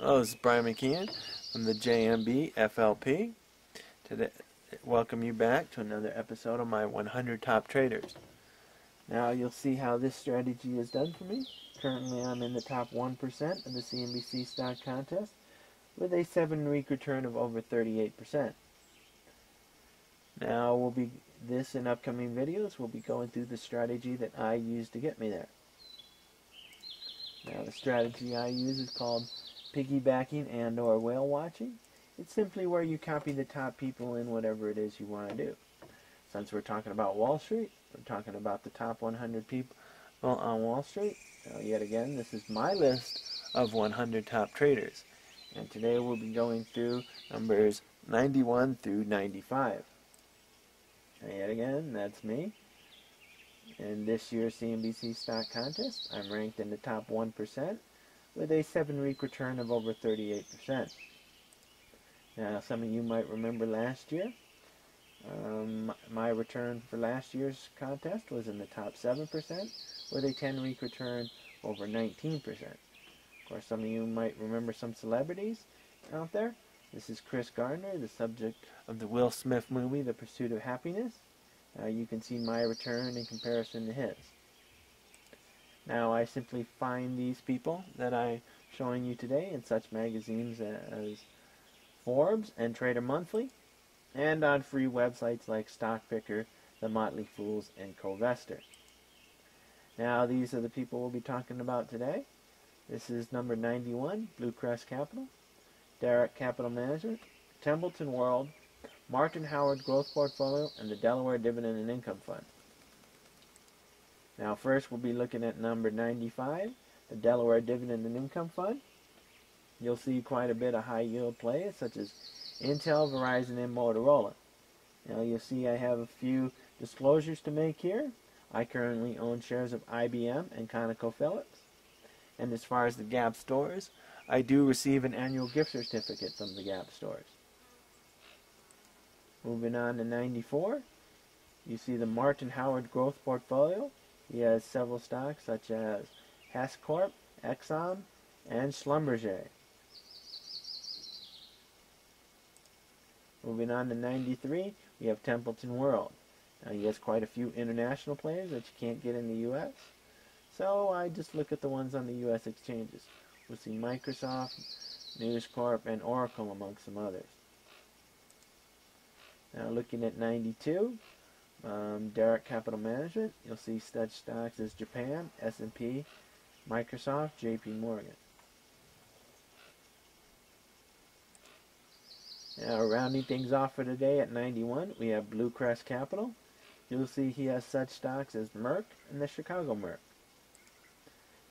Hello, this is Brian Mckeon from the JMB FLP. Today, welcome you back to another episode of my 100 Top Traders. Now you'll see how this strategy is done for me. Currently I'm in the top 1% of the CNBC stock contest with a 7-week return of over 38%. Now this and upcoming videos will be going through the strategy that I used to get me there. Now the strategy I use is called piggybacking and or whale watching. It's simply where you copy the top people in whatever it is you want to do. Since we're talking about Wall Street, we're talking about the top 100 people on Wall Street. Now yet again, this is my list of 100 top traders. And today we'll be going through numbers 91 through 95. And yet again, that's me. In this year's CNBC stock contest, I'm ranked in the top 1% with a 7-week return of over 38%. Now, some of you might remember last year, my return for last year's contest was in the top 7% with a 10-week return over 19%. Of course, some of you might remember some celebrities out there. This is Chris Gardner, the subject of the Will Smith movie, The Pursuit of Happiness. You can see my return in comparison to his. Now, I simply find these people that I'm showing you today in such magazines as Forbes and Trader Monthly, and on free websites like Stock Picker, The Motley Fools, and Covester. Now, these are the people we'll be talking about today. This is number 91, Bluecrest Capital, Derek Capital Management, Templeton World, Martin Howard Growth Portfolio, and the Delaware Dividend and Income Fund. Now first we'll be looking at number 95, the Delaware Dividend and Income Fund. You'll see quite a bit of high yield plays such as Intel, Verizon, and Motorola. Now you'll see I have a few disclosures to make here. I currently own shares of IBM and ConocoPhillips. And as far as the Gap stores, I do receive an annual gift certificate from the Gap stores. Moving on to 94, you see the Martin Howard Growth Portfolio. He has several stocks such as Hess Corp, Exxon, and Schlumberger. Moving on to 93, we have Templeton World. Now he has quite a few international players that you can't get in the U.S. So I just look at the ones on the U.S. exchanges. We'll see Microsoft, News Corp, and Oracle amongst some others. Now looking at 92, Derek Capital Management, you'll see such stocks as Japan, S&P, Microsoft, JP Morgan. Now rounding things off for today at 91, we have Bluecrest Capital. You'll see he has such stocks as Merck and the Chicago Merck.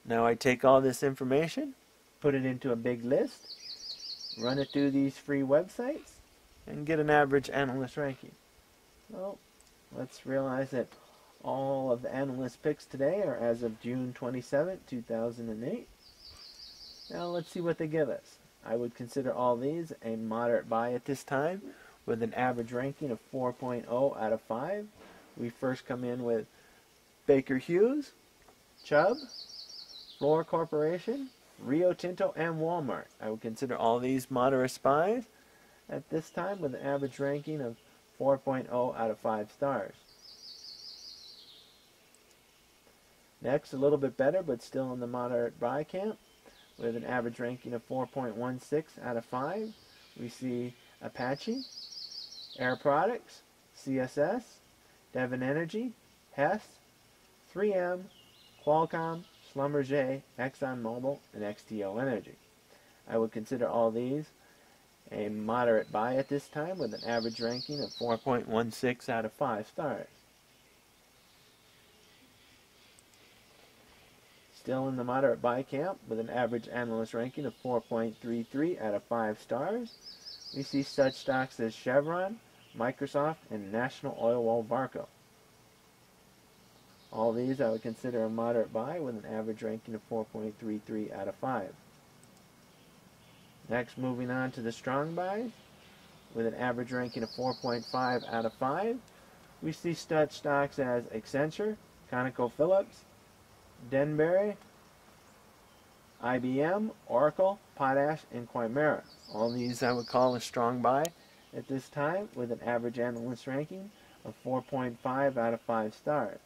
Now I take all this information, put it into a big list, run it through these free websites, and get an average analyst ranking. Well, let's realize that all of the analyst picks today are as of June 27, 2008. Now let's see what they give us. I would consider all these a moderate buy at this time with an average ranking of 4.0 out of 5. We first come in with Baker Hughes, Chubb, Fluor Corporation, Rio Tinto, and Walmart. I would consider all these moderate buys at this time with an average ranking of 4.0 out of 5 stars. Next, a little bit better, but still in the moderate buy camp, with an average ranking of 4.16 out of 5, we see Apache, Air Products, CSS, Devon Energy, Hess, 3M, Qualcomm, Schlumberger, ExxonMobil, and XTO Energy. I would consider all these a moderate buy at this time with an average ranking of 4.16 out of 5 stars. Still in the moderate buy camp with an average analyst ranking of 4.33 out of 5 stars, we see such stocks as Chevron, Microsoft, and National Oilwell Varco. All these I would consider a moderate buy with an average ranking of 4.33 out of 5. Next, moving on to the strong buys, with an average ranking of 4.5 out of 5, we see such stocks as Accenture, ConocoPhillips, Denbury, IBM, Oracle, Potash, and Quimera. All these I would call a strong buy at this time with an average analyst ranking of 4.5 out of 5 stars.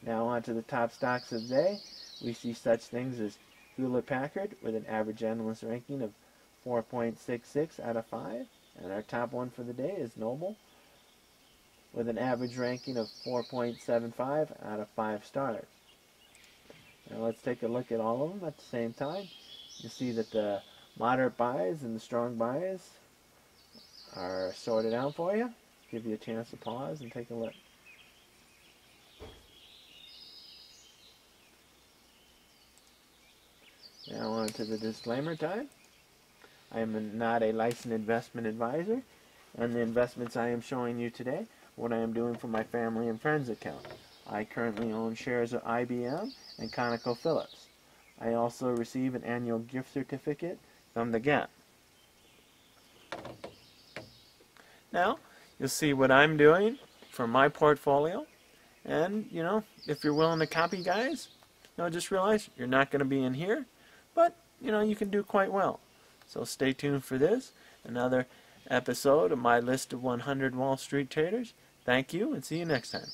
Now on to the top stocks of the day. We see such things as Hewlett-Packard with an average analyst ranking of 4.66 out of 5. And our top one for the day is Noble with an average ranking of 4.75 out of 5 stars. Now let's take a look at all of them at the same time. You see that the moderate buys and the strong buys are sorted out for you. Give you a chance to pause and take a look. Now on to the disclaimer time. I am not a licensed investment advisor, and the investments I am showing you today, what I am doing for my family and friends account. I currently own shares of IBM and ConocoPhillips. I also receive an annual gift certificate from the Gap. Now, you'll see what I'm doing for my portfolio, and, if you're willing to copy, guys, just realize you're not going to be in here, but, you can do quite well. So stay tuned for this, another episode of my list of 100 Wall Street traders. Thank you, and see you next time.